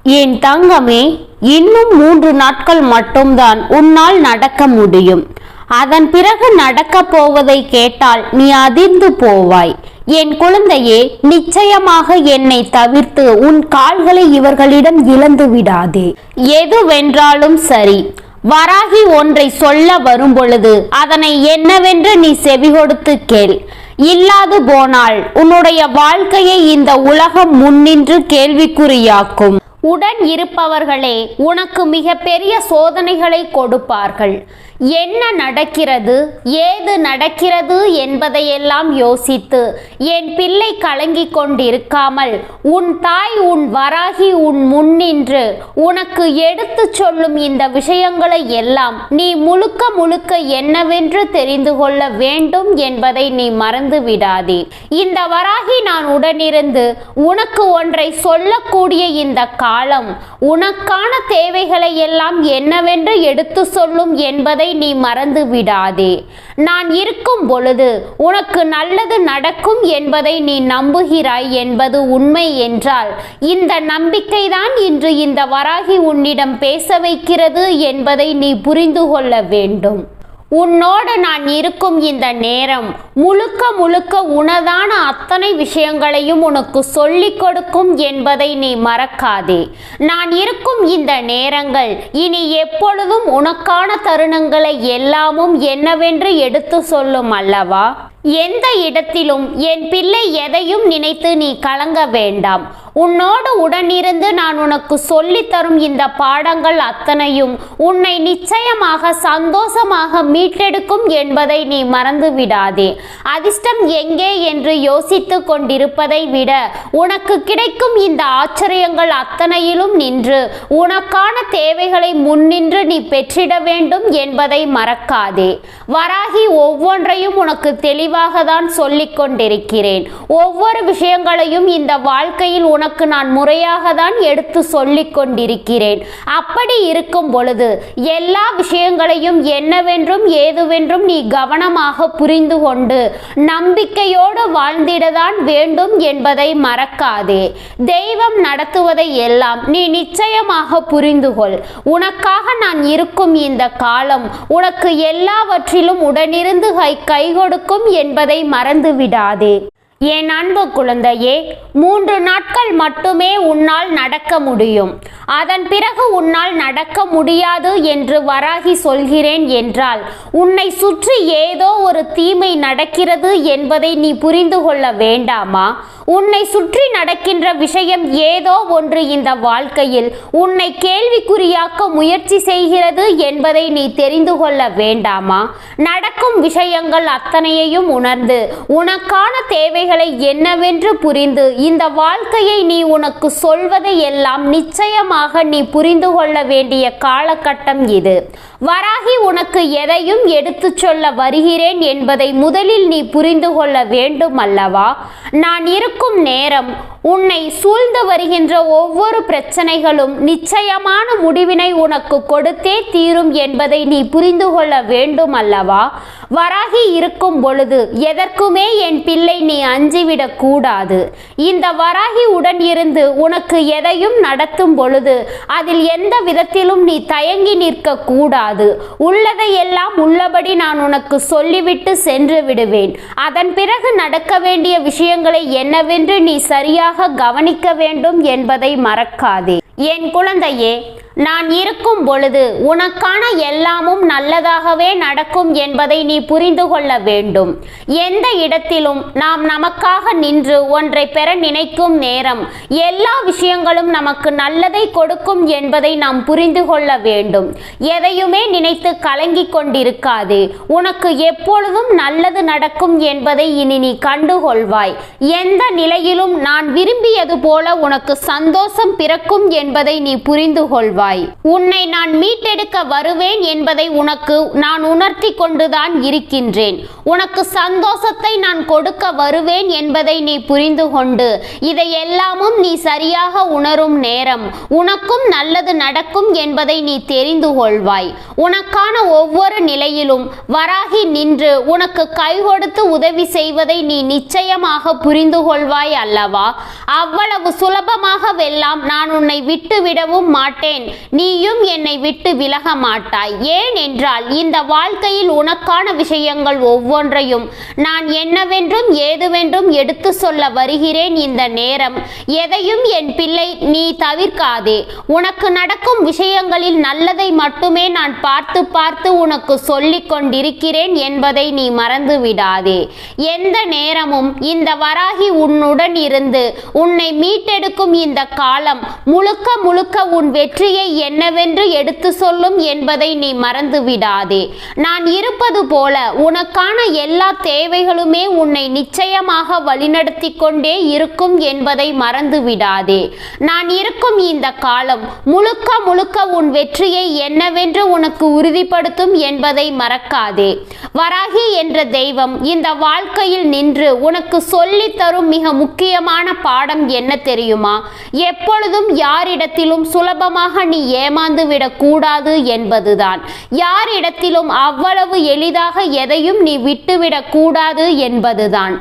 என் தங்கமே, இன்னும் 3 நாட்கள் மட்டும்தான் உன்னால் நடக்க முடியும். அதன் பிறகு நடக்கப் போவதை கேட்டால் நீ அதிர்ந்து போவாய். என் குழந்தையே, நிச்சயமாக என்னை தவிர்த்து உன் கால்களை இவர்களிடம் இழந்து விடாதே. எதுவென்றாலும் சரி, வராகி ஒன்றை சொல்ல வரும் பொழுது அதனை என்னவென்று நீ செவி கொடுத்து கேள். இல்லாது போனால் உன்னுடைய வாழ்க்கையை இந்த உலகம் முன்னின்று கேள்விக்குறியாக்கும். உடன் இருப்பவர்களே உனக்கு மிக பெரிய சோதனைகளை கொடுப்பார்கள். என்ன நடக்கிறது, ஏது நடக்கிறது என்பதையெல்லாம் யோசித்து என் பிள்ளை கலங்கிக் கொண்டிருக்காமல் உன் தாய், உன் வராகி உன் முன்னின்று உனக்கு எடுத்து சொல்லும் இந்த விஷயங்களை எல்லாம் நீ முழுக்க முழுக்க என்னவென்று தெரிந்து கொள்ள வேண்டும் என்பதை நீ மறந்து விடாதே. இந்த வராகி நான் உடனிருந்து உனக்கு ஒன்றை சொல்லக்கூடிய இந்த காலம் உனக்கான தேவைகளை எல்லாம் என்னவென்று எடுத்து சொல்லும் என்பதை நீ மறந்து விடாதே. நான் இருக்கும் பொழுது உனக்கு நல்லது நடக்கும் என்பதை நீ நம்புகிறாய் என்பது உண்மை என்றால் இந்த நம்பிக்கைதான் இன்று இந்த வராகி உன்னிடம் பேச வைக்கிறது என்பதை நீ புரிந்து கொள்ள வேண்டும். உன்னோடு நான் இருக்கும் இந்த நேரம் முழுக்க முழுக்க உனதான அத்தனை விஷயங்களையும் உனக்கு சொல்லிக் கொடுக்கும் என்பதை நீ மறக்காதே. நான் இருக்கும் இந்த நேரங்கள் இனி எப்பொழுதும் உனக்கான தருணங்களை எல்லாமும் என்னவென்று எடுத்து சொல்லும் அல்லவா? எந்த இடத்திலும் என் பிள்ளை எதையும் நினைத்து நீ கலங்க வேண்டாம். உன்னோடு உடனிருந்து நான் உனக்கு சொல்லித்தரும் இந்த பாடங்கள் அத்தனையும் உன்னை நிச்சயமாக சந்தோஷமாக மீட்டெடுக்கும் என்பதை நீ மறந்து விடாதே. அதிர்ஷ்டம் எங்கே என்று யோசித்து கொண்டிருப்பதை விட உனக்கு கிடைக்கும் இந்த ஆச்சரியங்கள் அத்தனையிலும் நின்று உனக்கான தேவைகளை முன்னின்று நீ பெற்றிட வேண்டும் என்பதை மறக்காதே. வராகி ஒவ்வொன்றையும் உனக்கு தெளிவாக தான் சொல்லிக் கொண்டிருக்கிறேன். ஒவ்வொரு விஷயங்களையும் இந்த வாழ்க்கையில் உனக்கு நான் முறையாக தான் எடுத்து சொல்லிக் கொண்டிருக்கிறேன். அப்படி இருக்கும் பொழுது எல்லா விஷயங்களையும் என்னவென்றும் ஏதுவென்றும் நீ கவனமாக புரிந்து கொண்டு நம்பிக்கையோடு வாழ்ந்திடதான் வேண்டும் என்பதை மறக்காதே. தெய்வம் நடத்துவதை எல்லாம் நீ நிச்சயமாக புரிந்து கொள். உனக்காக நான் இருக்கும் இந்த காலம் உனக்கு எல்லாவற்றிலும் உடனிருந்து கை கொடுக்கும் என்பதை மறந்து விடாதே. என் அன்பு குழந்தையே, 3 நாட்கள் மட்டுமே உன்னால் நடக்க முடியும். அதன் பிறகு உன்னால் நடக்க முடியாது என்று வராகி சொல்கிறேன் என்றால் உன்னை சுற்றி ஏதோ ஒரு தீமை நடக்கிறது என்பதை நீ புரிந்து கொள்ள வேண்டாமா? உன்னை சுற்றி நடக்கின்ற விஷயம் ஏதோ ஒன்று இந்த வாழ்க்கையில் உன்னை கேள்விக்குறியாக்க முயற்சி செய்கிறது என்பதை நீ தெரிந்து கொள்ள வேண்டாமா? நடக்கும் விஷயங்கள் அத்தனையையும் உணர்ந்து உனக்கான தேவைகளை என்னவென்று புரிந்து இந்த வாழ்க்கையை நீ உனக்கு சொல்வதை எல்லாம் நிச்சயமாக நீ புரிந்து கொள்ள வேண்டிய காலகட்டம் இது. வராகி உனக்கு எதையும் எடுத்து சொல்ல வருகிறேன் என்பதை முதலில் நீ புரிந்து கொள்ள வேண்டும் அல்லவா? நான் இருக்கும் நேரம் உன்னை சூழ்ந்து வருகின்ற ஒவ்வொரு பிரச்சனைகளும் நிச்சயமான முடிவினை உனக்கு கொடுத்தே தீரும் என்பதை நீ புரிந்து கொள்ள வேண்டும் அல்லவா? வராகி இருக்கும் பொழுது எதற்குமே என் பிள்ளை நீ அஞ்சிவிடக் கூடாது. இந்த வராகி உடன் இருந்து உனக்கு எதையும் நடத்தும் பொழுது அதில் எந்த விதத்திலும் நீ தயங்கி நிற்க கூடாது. உள்ளதை எல்லாம் உள்ளபடி நான் உனக்கு சொல்லிவிட்டு சென்று விடுவேன். அதன் பிறகு நடக்க வேண்டிய விஷயங்களை என்னவென்று நீ சரியாக கவனிக்க வேண்டும் என்பதை மறக்காதே. என் குழந்தையே, நான் இருக்கும் பொழுது உனக்கான எல்லாமும் நல்லதாகவே நடக்கும் என்பதை நீ புரிந்து கொள்ள வேண்டும். எந்த இடத்திலும் நாம் நமக்காக நின்று ஒன்றை பெற நினைக்கும் நேரம் எல்லா விஷயங்களும் நமக்கு நல்லதை கொடுக்கும் என்பதை நாம் புரிந்து கொள்ள வேண்டும். எதையுமே நினைத்து கலங்கிக் கொண்டிருக்காதே. உனக்கு எப்பொழுதும் நல்லது நடக்கும் என்பதை இனி நீ கண்டுகொள்வாய். எந்த நிலையிலும் நான் விரும்பியது போல உனக்கு சந்தோஷம் பிறக்கும் என்பதை நீ புரிந்து கொள்வாய். உன்னை நான் மீட்டெடுக்க வருவேன் என்பதை உனக்கு நான் உணர்த்தி கொண்டுதான் இருக்கின்றேன். உனக்கு சந்தோஷத்தை நான் கொடுக்க வருவேன் என்பதை நீ புரிந்து கொண்டு இதையெல்லாமும் நீ சரியாக உணரும் நேரம் உனக்கும் நல்லது நடக்கும் என்பதை நீ தெரிந்து கொள்வாய். உனக்கான ஒவ்வொரு நிலையிலும் வராகி நின்று உனக்கு கை கொடுத்து உதவி செய்வதை நீ நிச்சயமாக புரிந்து கொள்வாய் அல்லவா? அவ்வளவு சுலபமாகவெல்லாம் நான் உன்னை விட்டு விடவும் மாட்டேன், நீயும் என்னை விட்டு விலக மாட்டாய். ஏன் என்றால் இந்த வாழ்க்கையில் உனக்கான விஷயங்கள் ஒவ்வொன்றையும் நான் என்னவென்றும் ஏதுவென்றும் எடுத்து சொல்ல வருகிறேன். இந்த நேரம் எதையும் என் பிள்ளை நீ தவிர்க்காதே. உனக்கு நடக்கும் விஷயங்களில் நல்லதை மட்டுமே நான் பார்த்து பார்த்து உனக்கு சொல்லிக் கொண்டிருக்கிறேன் என்பதை நீ மறந்து விடாதே. எந்த நேரமும் இந்த வராகி உன்னுடன் இருந்து உன்னை மீட்டெடுக்கும் இந்த காலம் முழுக்க முழுக்க உன் வெற்றியை என்னவென்று எடுத்து சொல்லும் என்பதை நீ மறந்து விடாதே. நான் இருப்பது போல உனக்கான எல்லா தேவைகளுமே உன்னை நிச்சயமாக வழிநடத்தி கொண்டே இருக்கும் என்பதை மறந்து விடாதே. நான் இருக்கும் இந்த காலம் முழுக்க முழுக்க உன் வெற்றியை என்னவென்று உனக்கு உறுதிப்படுத்தும் என்பதை மறக்காதே. வராகி என்ற தெய்வம் இந்த வாழ்க்கையில் நின்று உனக்கு சொல்லித் தரும் மிக முக்கியமான பாடம் என்ன தெரியுமா? எப்பொழுதும் யாரிடத்திலும் சுலபமாக நீ ஏமாந்து விடக்கூடாது என்பதுதான். யாரிடத்திலும் அவ்வளவு எளிதாக எதையும் நீ விட்டுவிடக் கூடாது என்பதுதான்.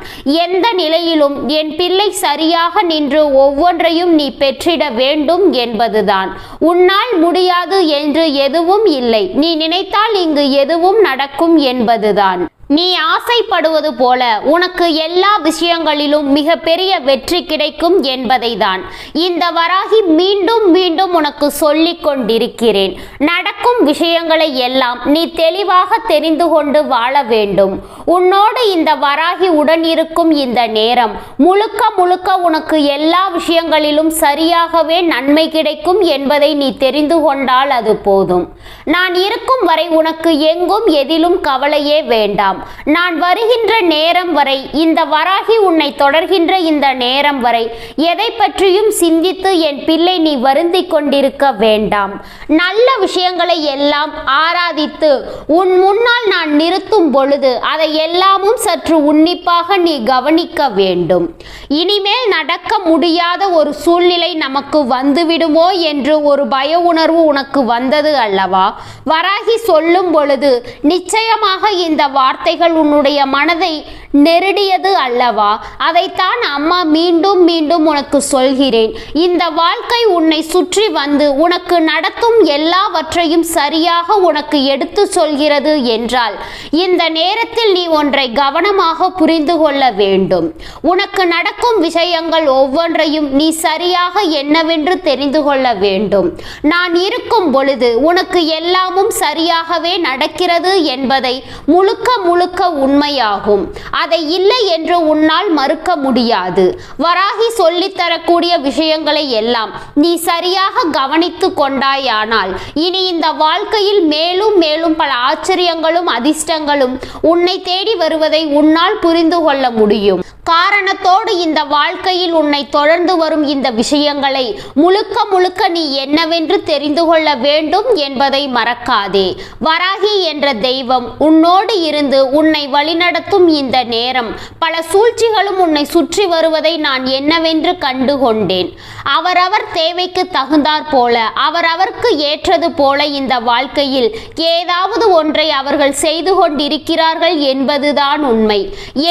எந்த நிலையிலும் என் பிள்ளை சரியாக நின்று ஒவ்வொன்றையும் நீ பெற்றிட வேண்டும் என்பதுதான். உன்னால் முடியாது என்று எதுவும் இல்லை, நீ நினைத்தால் இங்கு எதுவும் நடக்கும் என்பதுதான். நீ ஆசைப்படுவது போல உனக்கு எல்லா விஷயங்களிலும் மிக பெரிய வெற்றி கிடைக்கும் என்பதை தான் இந்த வராகி மீண்டும் மீண்டும் உனக்கு சொல்லிக் கொண்டிருக்கிறேன். நடக்கும் விஷயங்களை எல்லாம் நீ தெளிவாக தெரிந்து கொண்டு வாழ வேண்டும். உன்னோடு இந்த வராகி உடன் இருக்கும் இந்த நேரம் முழுக்க முழுக்க உனக்கு எல்லா விஷயங்களிலும் சரியாகவே நன்மை கிடைக்கும் என்பதை நீ தெரிந்து கொண்டால் அது போதும். நான் இருக்கும் வரை உனக்கு எங்கும் எதிலும் கவலையே வேண்டாம். நான் வருகின்ற நேரம் வரை, இந்த வராகி உன்னை தொடர்கின்ற இந்த நேரம் வரை எதை பற்றியும் சிந்தித்து என் பிள்ளை நீ வருந்திக் கொண்டிருக்க வேண்டாம். நல்ல விஷயங்களை எல்லாம் ஆராதித்து உன் முன்னால் நான் நிறுத்தும் பொழுது அதை எல்லாமும் சற்று உன்னிப்பாக நீ கவனிக்க வேண்டும். இனிமேல் நடக்க முடியாத ஒரு சூழ்நிலை நமக்கு வந்துவிடுமோ என்று ஒரு பய உணர்வு உனக்கு வந்தது அல்லவா? வராகி சொல்லும் பொழுது நிச்சயமாக இந்த வார்த்தைகள் உன்னுடைய மனதை நெருடியது அல்லவா? அதைத்தான் அம்மா மீண்டும் மீண்டும் உனக்கு சொல்கிறேன். இந்த வாழ்க்கை உன்னை சுற்றி வந்து உனக்கு நடத்தும் எல்லாவற்றையும் சரியாக உனக்கு எடுத்து சொல்கிறது என்றால் இந்த நேரத்தில் நீ ஒன்றை கவனமாக புரிந்து கொள்ள வேண்டும். உனக்கு நடக்கும் விஷயங்கள் ஒவ்வொன்றையும் நீ சரியாக என்னவென்று தெரிந்து கொள்ள வேண்டும். நான் இருக்கும் பொழுது உனக்கு எல்லாமும் சரியாகவே நடக்கிறது என்பதை முழுக்க முழுக்க உண்மையாகும். அதை இல்லை என்று உன்னால் மறுக்க முடியாது. வராகி சொல்லித்தரக்கூடிய விஷயங்களை எல்லாம் நீ சரியாக கவனித்து கொண்டாயானால் இனி இந்த வாழ்க்கையில் மேலும் மேலும் பல ஆச்சரியங்களும் அதிர்ஷ்டங்களும் உன்னை தேடி வருவதை உன்னால் புரிந்து கொள்ள முடியும். காரணத்தோடு இந்த வாழ்க்கையில் உன்னை தொடர்ந்து வரும் இந்த விஷயங்களை முழுக்க முழுக்க நீ என்னவென்று தெரிந்து கொள்ள வேண்டும் என்பதை மறக்காதே. வராகி என்ற தெய்வம் உன்னோடு இருந்து உன்னை வழிநடத்தும் இந்த நேரம் பல சூழ்ச்சிகளும் உன்னை சுற்றி வருவதை நான் என்னவென்று கண்டு கொண்டேன். அவரவர் தேவைக்கு தகுந்தாற் போல அவரவருக்கு ஏற்றது போல இந்த வாழ்க்கையில் ஏதாவது ஒன்றை அவர்கள் செய்து கொண்டிருக்கிறார்கள் என்பதுதான் உண்மை.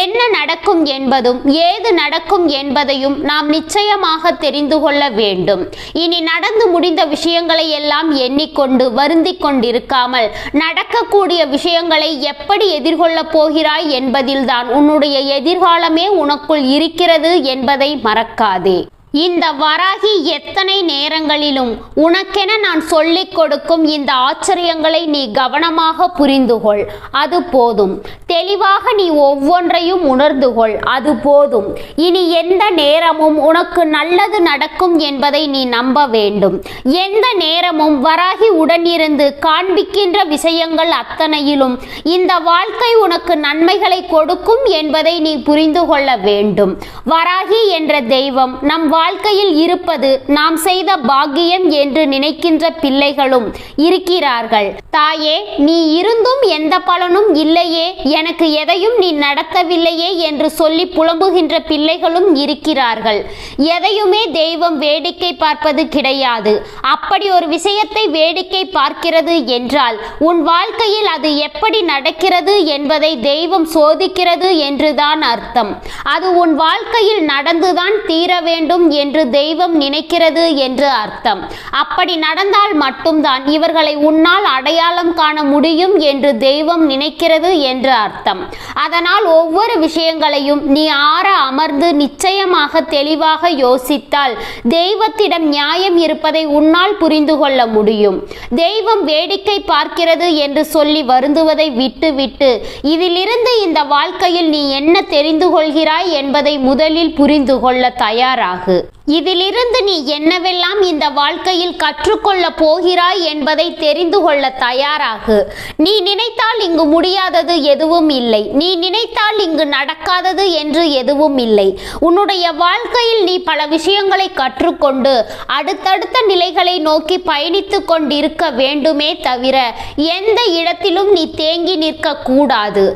என்ன நடக்கும் என்பதும் ஏது நடக்கும் என்பதையும் நாம் நிச்சயமாக தெரிந்து கொள்ள வேண்டும். இனி நடந்து முடிந்த விஷயங்களை எல்லாம் எண்ணிக்கொண்டு வருந்திக் கொண்டிருக்காமல் நடக்கக்கூடிய விஷயங்களை எப்படி எதிர்கொள்ளப் போகிறாய் என்பதில்தான் உன்னுடைய எதிர்காலமே உனக்குள் இருக்கிறது என்பதை மறக்காதே. இந்த வராகி எத்தனை நேரங்களிலும் உனக்கென நான் சொல்லிக் கொடுக்கும் இந்த ஆச்சரியங்களை நீ கவனமாக புரிந்துகொள், அது போதும். தெளிவாக நீ ஒவ்வொன்றையும் உணர்ந்து கொள், அது போதும். இனி எந்த நேரமும் உனக்கு நல்லது நடக்கும் என்பதை நீ நம்ப வேண்டும். எந்த நேரமும் வராகி உடனிருந்து காண்பிக்கின்ற விஷயங்கள் அத்தனையிலும் இந்த வாழ்க்கை உனக்கு நன்மைகளை கொடுக்கும் என்பதை நீ புரிந்து கொள்ள வேண்டும். வராகி என்ற தெய்வம் நம் வாழ்க்கையில் இருப்பது நாம் செய்த பாக்கியம் என்று நினைக்கின்ற பிள்ளைகளும் இருக்கிறார்கள். தாயே, நீ இருந்தும் எந்த பலனும் இல்லையே எனக்கு எதையும் நீ நடத்தவில்லையே என்று சொல்லி புலம்புகின்ற பிள்ளைகளும் இருக்கிறார்கள். எதையுமே தெய்வம் வேடிக்கை பார்ப்பது கிடையாது. அப்படி ஒரு விஷயத்தை வேடிக்கை பார்க்கிறது என்றால் உன் வாழ்க்கையில் அது எப்படி நடக்கிறது என்பதை தெய்வம் சோதிக்கிறது என்றுதான் அர்த்தம். அது உன் வாழ்க்கையில் நடந்துதான் தீர வேண்டும் என்று தெய்வம் நினைக்கிறது என்று அர்த்தம். அப்படி நடந்தால் மட்டும்தான் இவர்களை உன்னால் அடையாளம் காண முடியும் என்று தெய்வம் நினைக்கிறது என்று அர்த்தம். அதனால் ஒவ்வொரு விஷயங்களையும் நீ ஆற அமர்ந்து நிச்சயமாக தெளிவாக யோசித்தால் தெய்வத்திடம் நியாயம் இருப்பதை உன்னால் புரிந்து கொள்ள முடியும். தெய்வம் வேடிக்கை பார்க்கிறது என்று சொல்லி வருந்துவதை விட்டுவிட்டு இதிலிருந்து இந்த வாழ்க்கையில் நீ என்ன தெரிந்து கொள்கிறாய் என்பதை முதலில் புரிந்து கொள்ள தயாராகு. இதிலிருந்து நீ என்னவெல்லாம் இந்த வாழ்க்கையில் கற்றுக்கொள்ள போகிறாய் என்பதை தெரிந்து கொள்ள தயாராகு. நீ நினைத்தால் இங்கு முடியாதது எதுவும் இல்லை. நீ நினைத்தால் இங்கு நடக்காதது என்று எதுவும் இல்லை. உன்னுடைய வாழ்க்கையில் நீ பல விஷயங்களை கற்றுக்கொண்டு அடுத்தடுத்த நிலைகளை நோக்கி பயணித்து கொண்டிருக்க வேண்டுமே தவிர எந்த இடத்திலும் நீ தேங்கி நிற்க கூடாது.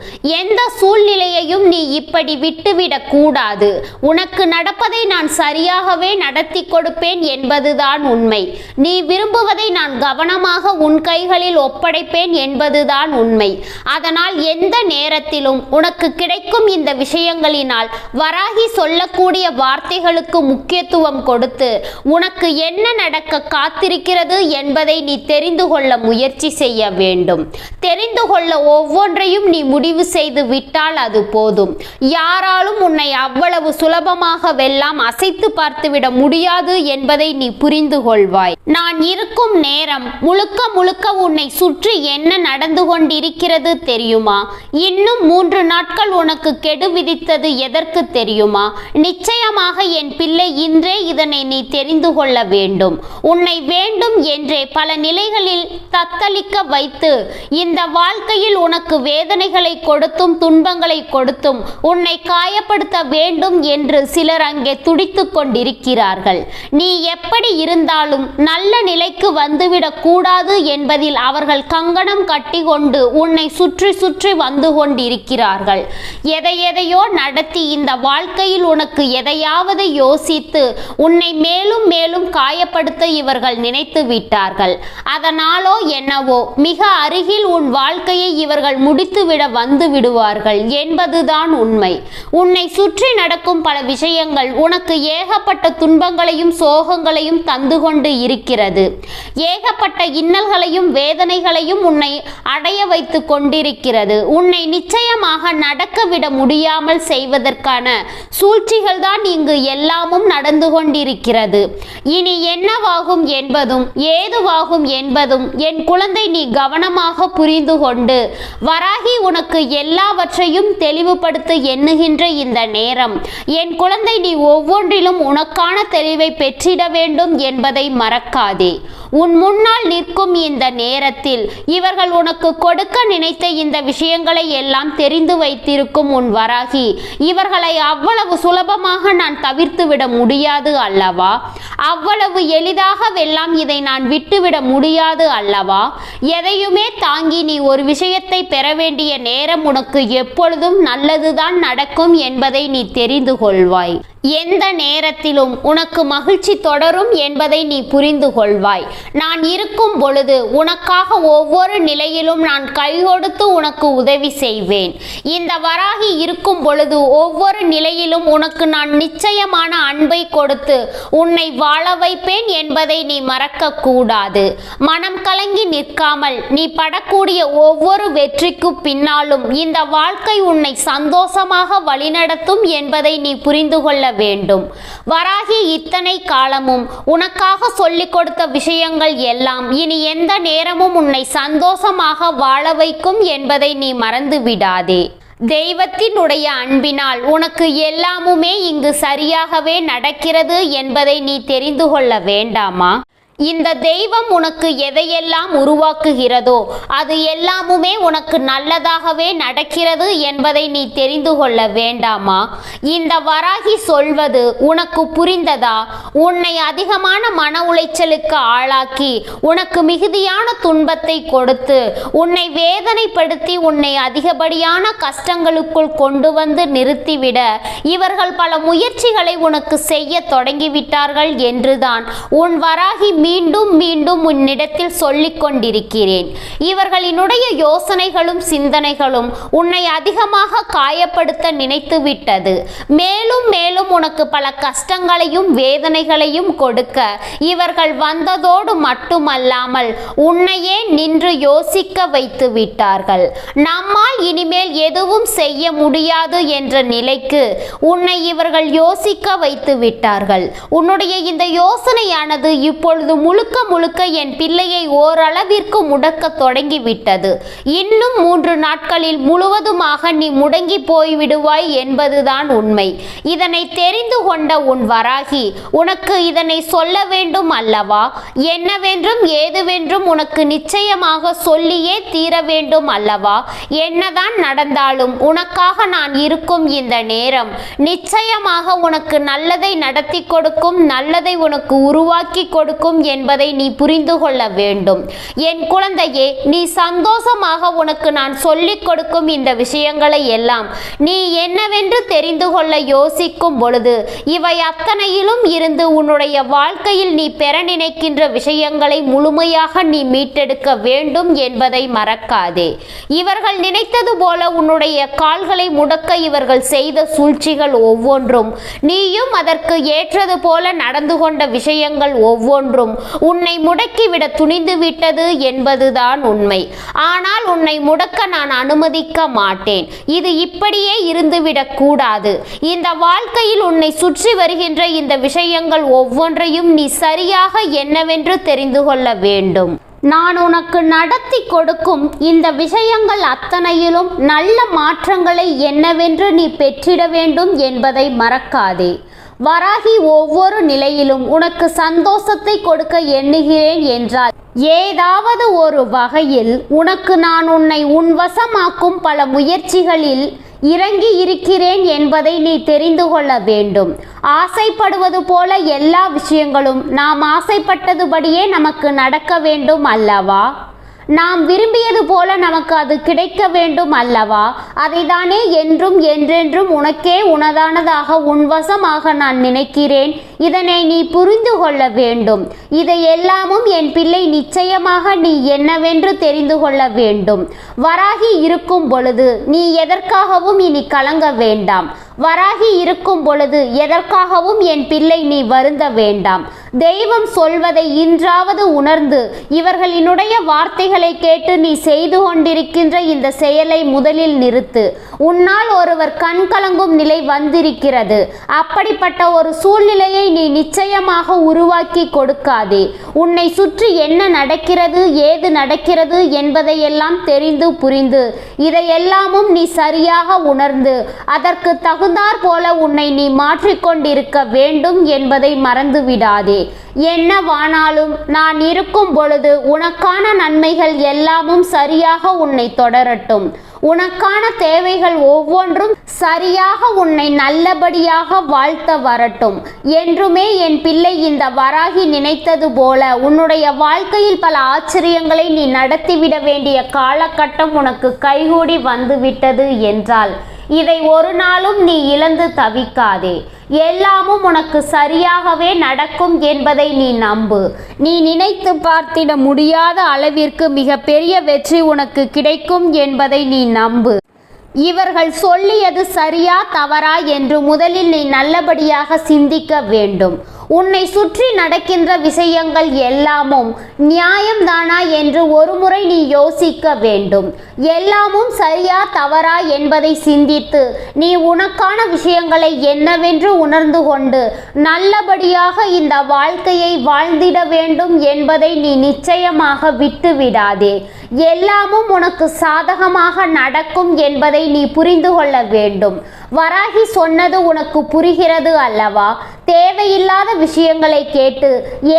எந்த சூழ்நிலையையும் நீ இப்படி விட்டுவிடக் கூடாது. உனக்கு நடப்பதை நான் சரியாக நடத்தி கொடுப்பேன் என்பதுதான் உண்மை. நீ விரும்புவதை நான் கவனமாக உன் கைகளில் ஒப்படைப்பேன் என்பதுதான் உண்மை. அதனால் எந்த நேரத்திலும் உனக்கு கிடைக்கும் இந்த விஷயங்களினால் வராகி சொல்லக்கூடிய வார்த்தைகளுக்கு முக்கியத்துவம் கொடுத்து உனக்கு என்ன நடக்க காத்திருக்கிறது என்பதை நீ தெரிந்து கொள்ள முயற்சி செய்ய வேண்டும். தெரிந்து கொள்ள ஒவ்வொன்றையும் நீ முடிவு செய்து விட்டால் அது போதும். யாராலும் உன்னை அவ்வளவு சுலபமாக வெல்லாம் அசைத்து பார்த்து விட முடியாது என்பதை நீ புரிந்து கொள்வாய். நான் இருக்கும் நேரம் முழுக்க முழுக்க உன்னை சுற்றி என்ன நடந்து கொண்டிருக்கிறது தெரியுமா? இன்னும் 3 நாட்கள் உனக்கு கெடு விதித்தது எதற்கு தெரியுமா? நிச்சயமாக என் பிள்ளை, இன்றே இதனை நீ தெரிந்து கொள்ள வேண்டும். உன்னை வேண்டும் என்றே பல நிலைகளில் தத்தளிக்க வைத்து இந்த வாழ்க்கையில் உனக்கு வேதனைகளை கொடுத்தும் துன்பங்களை கொடுத்தும் உன்னை காயப்படுத்த வேண்டும் என்று சிலர் அங்கே துடித்துக் கொண்டிருக்கிறார்கள். நீ எப்படி இருந்தாலும் நல்ல நிலைக்கு வந்துவிடக் கூடாது என்பதில் அவர்கள் கங்கணம் கட்டி கொண்டு உன்னை சுற்றி சுற்றி வந்து கொண்டிருக்கிறார்கள். எதையோ நடத்தி இந்த வாழ்க்கையில் உனக்கு எதையாவது யோசித்து உன்னை மேலும் மேலும் காயப்படுத்த இவர்கள் நினைத்து விட்டார்கள். அதனாலோ என்னவோ மிக அருகில் உன் வாழ்க்கையை இவர்கள் முடித்துவிட வந்து விடுவார்கள் என்பதுதான் உண்மை. உன்னை சுற்றி நடக்கும் பல விஷயங்கள் உனக்கு ஏகப்பட்ட துன்பங்களையும் சோகங்களையும் தந்து கொண்டு இருக்கிறது. ஏகப்பட்ட இன்னல்களையும் வேதனைகளையும் உன்னை அடைய வைத்து கொண்டிருக்கிறது. உன்னை நிச்சயமாக நடக்க விட முடியாமல் செய்வதற்கான சூழ்ச்சிகள் தான் இங்கு எல்லாமும் நடந்து கொண்டிருக்கிறது. இனி என்னவாகும் என்பதும் ஏதுவாகும் என்பதும் என் குழந்தை நீ கவனமாக புரிந்து கொண்டு வராகி உனக்கு எல்லாவற்றையும் தெளிவுபடுத்த எண்ணுகின்ற இந்த நேரம் என் குழந்தை நீ ஒவ்வொன்றிலும் உனக்கான தெளிவை பெற்றிட வேண்டும் என்பதை மறக்காதே. உன் முன்னால் நிற்கும் இந்த நேரத்தில் இவர்கள் உனக்கு கொடுக்க நினைத்த இந்த விஷயங்களை எல்லாம் தெரிந்து வைத்திருக்கும் உன் வராகி இவர்களை அவ்வளவு சுலபமாக நான் தவிர்த்து விட முடியாது அல்லவா? அவ்வளவு எளிதாகவெல்லாம் இதை நான் விட்டுவிட முடியாது அல்லவா? எதையுமே தாங்கி நீ ஒரு விஷயத்தை பெற வேண்டிய நேரம் உனக்கு எப்பொழுதும் நல்லதுதான் நடக்கும் என்பதை நீ தெரிந்து கொள்வாய். எந்த நேரத்திலும் உனக்கு மகிழ்ச்சி தொடரும் என்பதை நீ புரிந்து கொள்வாய். நான் இருக்கும் பொழுது உனக்காக ஒவ்வொரு நிலையிலும் நான் கை கொடுத்து உனக்கு உதவி செய்வேன். இந்த வராகி இருக்கும் பொழுது ஒவ்வொரு நிலையிலும் உனக்கு நான் நிச்சயமான அன்பை கொடுத்து உன்னை வாழ வைப்பேன் என்பதை நீ மறக்க கூடாது. மனம் கலங்கி நிற்காமல் நீ படக்கூடிய ஒவ்வொரு வெற்றிக்கு பின்னாலும் இந்த வாழ்க்கை உன்னை சந்தோஷமாக வழிநடத்தும் என்பதை நீ புரிந்து கொள்ள வேண்டும். வராகி இத்தனை காலமும் உனக்காக சொல்லிக் கொடுத்த விஷயங்கள் எல்லாம் இனி எந்த நேரமும் உன்னை சந்தோஷமாக வாழ வைக்கும் என்பதை நீ மறந்து விடாதே. தெய்வத்தினுடைய அன்பினால் உனக்கு எல்லாமுமே இங்கு சரியாகவே நடக்கிறது என்பதை நீ தெரிந்து கொள்ள வேண்டாமா? இந்த தெய்வம் உனக்கு எதையெல்லாம் உருவாக்குகிறதோ அது எல்லாமுமே உனக்கு நல்லதாகவே நடக்கிறது என்பதை நீ தெரிந்து கொள்ள வேண்டாமா? இந்த வராகி சொல்வது உனக்கு புரிந்ததா? உன்னை அதிகமான மன உளைச்சலுக்கு ஆளாக்கி உனக்கு மிகுதியான துன்பத்தை கொடுத்து உன்னை வேதனைப்படுத்தி உன்னை அதிகப்படியான கஷ்டங்களுக்குள் கொண்டு வந்து நிறுத்திவிட இவர்கள் பல முயற்சிகளை உனக்கு செய்ய தொடங்கிவிட்டார்கள் என்றுதான் உன் வராகி மீண்டும் மீண்டும் உன்னிடத்தில் சொல்லிக் கொண்டிருக்கிறேன். இவர்களினுடைய யோசனைகளும் சிந்தனைகளும் உன்னை அதிகமாக காயப்படுத்த நினைத்து விட்டது. மேலும் மேலும் உனக்கு பல கஷ்டங்களையும் வேதனைகளையும் கொடுக்க இவர்கள் வந்ததோடு மட்டுமல்லாமல் உன்னையே நின்று யோசிக்க வைத்து விட்டார்கள். நம்மால் இனிமேல் எதுவும் செய்ய முடியாது என்ற நிலைக்கு உன்னை இவர்கள் யோசிக்க வைத்து விட்டார்கள். உன்னுடைய இந்த யோசனையானது இப்பொழுது முழுக்க முழுக்க என் பிள்ளையை ஓரளவிற்கு முடக்க தொடங்கிவிட்டது. இன்னும் 3 நாட்களில் முழுவதுமாக நீ முடங்கி போய்விடுவாய் என்பதுதான் உண்மை. இதனை தெரிந்து கொண்ட உன் வராகி உனக்கு இதனை சொல்ல வேண்டும் அல்லவா? என்னவென்றும் ஏதுவென்றும் உனக்கு நிச்சயமாக சொல்லியே தீர வேண்டும் அல்லவா? என்னதான் நடந்தாலும் உனக்காக நான் இருக்கும் இந்த நேரம் நிச்சயமாக உனக்கு நல்லதை நடத்தி கொடுக்கும், நல்லதை உனக்கு உருவாக்கி கொடுக்கும் என்பதை நீ புரிந்து கொள்ள வேண்டும். என் குழந்தையே, நீ சந்தோஷமாக உனக்கு நான் சொல்லிக் கொடுக்கும் இந்த விஷயங்களை எல்லாம் நீ என்னவென்று தெரிந்து கொள்ள யோசிக்கும் பொழுது இவை அத்தனையிலும் இருந்து உன்னுடைய வாழ்க்கையில் நீ பெற நினைக்கின்ற விஷயங்களை முழுமையாக நீ மீட்டெடுக்க வேண்டும் என்பதை மறக்காதே. இவர்கள் நினைத்தது போல உன்னுடைய கால்களை முடக்க இவர்கள் செய்த சூழ்ச்சிகள் ஒவ்வொன்றும், நீயும் அதற்கு ஏற்றது போல நடந்து கொண்ட விஷயங்கள் ஒவ்வொன்றும் உன்னை முடக்கிவிட துணிந்து விட்டது என்பதுதான் உண்மை. ஆனால் உன்னை முடக்க நான் அனுமதிக்க மாட்டேன். இது இப்படியே இருந்துவிடக் கூடாது. இந்த வாழ்க்கையில் உன்னை சுற்றி வருகின்ற இந்த விஷயங்கள் ஒவ்வொன்றையும் நீ சரியாக என்னவென்று தெரிந்து கொள்ள வேண்டும். நான் உனக்கு நடத்தி கொடுக்கும் இந்த விஷயங்கள் அத்தனையிலும் நல்ல மாற்றங்களை என்னவென்று நீ பெற்றிட வேண்டும் என்பதை மறக்காதே. வராகி ஒவ்வொரு நிலையிலும் உனக்கு சந்தோஷத்தை கொடுக்க எண்ணுகிறேன் என்றால் ஏதாவது ஒரு வகையில் உனக்கு நான் உன்னை உன்வசமாக்கும் பல முயற்சிகளில் இறங்கி இருக்கிறேன் என்பதை நீ தெரிந்து கொள்ள வேண்டும். ஆசைப்படுவது போல எல்லா விஷயங்களும் நாம் ஆசைப்பட்டதுபடியே நமக்கு நடக்க வேண்டும் அல்லவா? நாம் விரும்பியது போல நமக்கு அது கிடைக்க வேண்டும் அல்லவா? அதைதானே என்றும் என்றென்றும் உனக்கே உனதானதாக உன்வசமாக நான் நினைக்கிறேன். இதனை நீ புரிந்து கொள்ள வேண்டும். இதை எல்லாமும் என் பிள்ளை நிச்சயமாக நீ என்னவென்று தெரிந்து கொள்ள வேண்டும். வராகி இருக்கும் பொழுது நீ எதற்காகவும் இனி கலங்க வேண்டாம். வராகி இருக்கும் பொழுது எதற்காகவும் என் பிள்ளை நீ வருந்த வேண்டாம். தெய்வம் சொல்வதை இன்றாவது உணர்ந்து இவர்களினுடைய வார்த்தைகளை கேட்டு நீ செய்து கொண்டிருக்கின்ற இந்த செயலை முதலில் நிறுத்து. உன்னால் ஒருவர் கண் கலங்கும் நிலை வந்திருக்கிறது. அப்படிப்பட்ட ஒரு சூழ்நிலையை நீ நிச்சயமாக உருவாக்கி கொடுக்காதே. உன்னை சுற்றி என்ன நடக்கிறது, ஏது நடக்கிறது என்பதையெல்லாம் தெரிந்து புரிந்து இதையெல்லாமும் நீ சரியாக உணர்ந்து அதற்கு தகுந்தாற் போல உன்னை நீ மாற்றிக்கொண்டிருக்க வேண்டும் என்பதை மறந்து விடாதே. என்னவானாலும் நான் இருக்கும் பொழுது உனக்கான நன்மைகள் எல்லாமும் சரியாக உன்னை தொடரட்டும். உனக்கான தேவைகள் ஒவ்வொன்றும் சரியாக உன்னை நல்லபடியாக வாழ்த்த வரட்டும். என்றுமே என் பிள்ளை இந்த வராகி நினைத்தது போல உன்னுடைய வாழ்க்கையில் பல ஆச்சரியங்களை நீ நடத்திவிட வேண்டிய காலகட்டம் உனக்கு கைகூடி வந்துவிட்டது என்றால் இதை ஒரு நாளும் நீ இழந்து தவிக்காதே. எல்லாமும் உனக்கு சரியாகவே நடக்கும் என்பதை நீ நம்பு. நீ நினைத்து பார்த்திட முடியாத அளவிற்கு மிக பெரிய வெற்றி உனக்கு கிடைக்கும் என்பதை நீ நம்பு. இவர்கள் சொல்லியது சரியா தவறா என்று முதலில் நீ நல்லபடியாக சிந்திக்க வேண்டும். உன்னை சுற்றி நடக்கின்ற விஷயங்கள் எல்லாமும் நியாயம்தானா என்று ஒருமுறை நீ யோசிக்க வேண்டும். எல்லாமும் சரியா தவறா என்பதை சிந்தித்து நீ உனக்கான விஷயங்களை என்னவென்று உணர்ந்து கொண்டு நல்லபடியாக இந்த வாழ்க்கையை வாழ்ந்திட வேண்டும் என்பதை நீ நிச்சயமாக விட்டு விடாதே. எல்லாமும் உனக்கு சாதகமாக நடக்கும் என்பதை நீ புரிந்து கொள்ள வேண்டும். வராகி சொன்னது உனக்கு புரிகிறது அல்லவா? தேவையில்லாத விஷயங்களை கேட்டு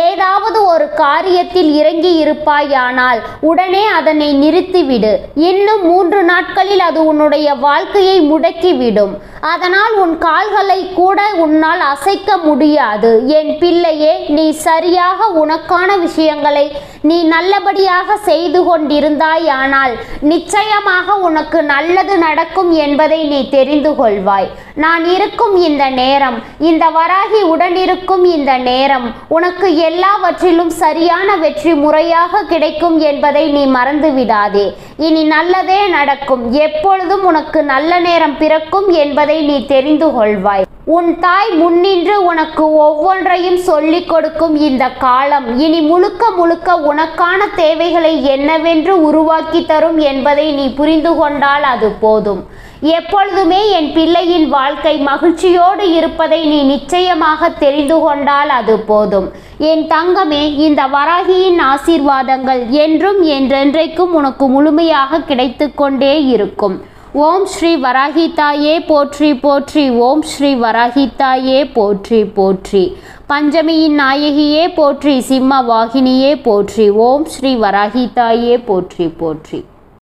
ஏதாவது ஒரு காரியத்தில் இறங்கி இருப்பாயானால் உடனே அதனை நிறுத்திவிடு. இன்னும் 3 நாட்களில் அது உன்னுடைய வாழ்க்கையை முடக்கிவிடும். அதனால் உன் கால்களை கூட உன்னால் அசைக்க முடியாது. என் பிள்ளையே, நீ சரியாக உனக்கான விஷயங்களை நீ நல்லபடியாக செய்து கொண்டிருந்தாயானால் நிச்சயமாக உனக்கு நல்லது நடக்கும் என்பதை நீ தெரிந்து கொள்வாய். நான் இருக்கும் இந்த நேரம், இந்த வராகி உடனிருக்கும் இந்த நேரம் உனக்கு எல்லாவற்றிலும் சரியான வெற்றி முறையாக கிடைக்கும் என்பதை நீ மறந்து விடாதே. இனி நல்லதே நடக்கும். எப்பொழுதும் உனக்கு நல்ல நேரம் பிறக்கும் என்பதை நீ தெரிந்து கொள்வாய். உன் தாய் முன்னின்று உனக்கு ஒவ்வொன்றையும் சொல்லிக் கொடுக்கும் இந்த காலம் இனி முழுக்க முழுக்க உனக்கான தேவைகளை என்னவென்று உருவாக்கி தரும் என்பதை நீ புரிந்து கொண்டால் அது போதும். எப்பொழுதுமே என் பிள்ளையின் வாழ்க்கை மகிழ்ச்சியோடு இருப்பதை நீ நிச்சயமாக தெரிந்து கொண்டால் அது போதும். என் தங்கமே, இந்த வராகியின் ஆசீர்வாதங்கள் என்றும் என்றென்றைக்கும் உனக்கு முழுமையாக கிடைத்து கொண்டே இருக்கும். ஓம் ஸ்ரீ வராகி தாயே போற்றி போற்றி. ஓம் ஸ்ரீ வராகி தாயே போற்றி போற்றி. பஞ்சமியின் நாயகியே போற்றி. சிம்ம வாகினியே போற்றி. ஓம் ஸ்ரீ வராகி தாயே போற்றி போற்றி.